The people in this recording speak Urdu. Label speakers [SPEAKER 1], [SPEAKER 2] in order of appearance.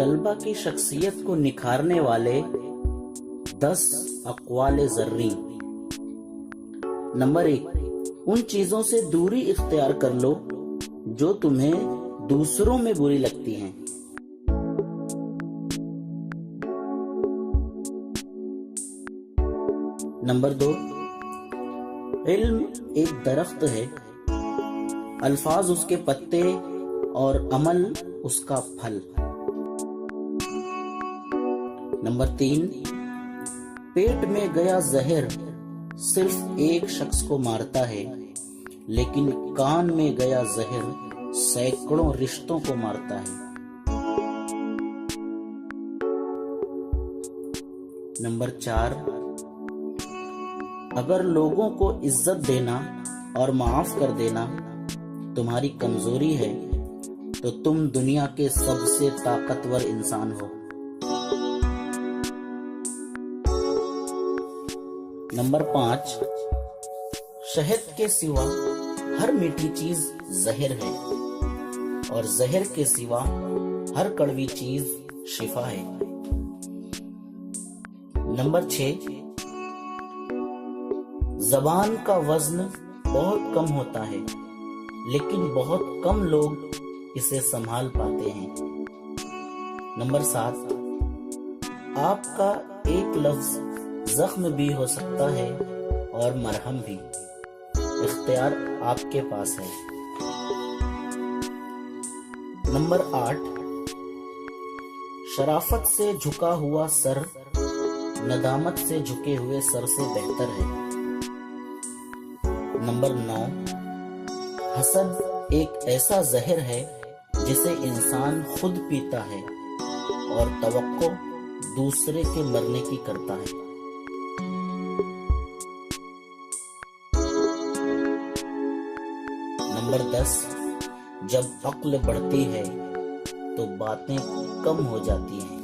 [SPEAKER 1] طلبہ کی شخصیت کو نکھارنے والے 10 اقوال زریں۔ نمبر 1، ان چیزوں سے دوری اختیار کر لو جو تمہیں دوسروں میں بری لگتی ہیں۔ نمبر 2، علم ایک درخت ہے، الفاظ اس کے پتے اور عمل اس کا پھل۔ نمبر 3، پیٹ میں گیا زہر صرف ایک شخص کو مارتا ہے، لیکن کان میں گیا زہر سینکڑوں رشتوں کو مارتا ہے۔ نمبر 4، اگر لوگوں کو عزت دینا اور معاف کر دینا تمہاری کمزوری ہے تو تم دنیا کے سب سے طاقتور انسان ہو۔ نمبر 5، شہد کے سوا ہر میٹھی چیز زہر ہے اور زہر کے سوا ہر کڑوی چیز شفا ہے۔ نمبر 6، زبان کا وزن بہت کم ہوتا ہے لیکن بہت کم لوگ اسے سنبھال پاتے ہیں۔ نمبر 7، آپ کا ایک لفظ زخم بھی ہو سکتا ہے اور مرہم بھی، اختیار آپ کے پاس ہے۔ نمبر 8، شرافت سے جھکا ہوا سر ندامت سے جھکے ہوئے سر سے بہتر ہے۔ نمبر 9، حسد ایک ایسا زہر ہے جسے انسان خود پیتا ہے اور توقع دوسرے کے مرنے کی کرتا ہے۔ نمبر 10، جب عقل بڑھتی ہے تو باتیں کم ہو جاتی ہیں۔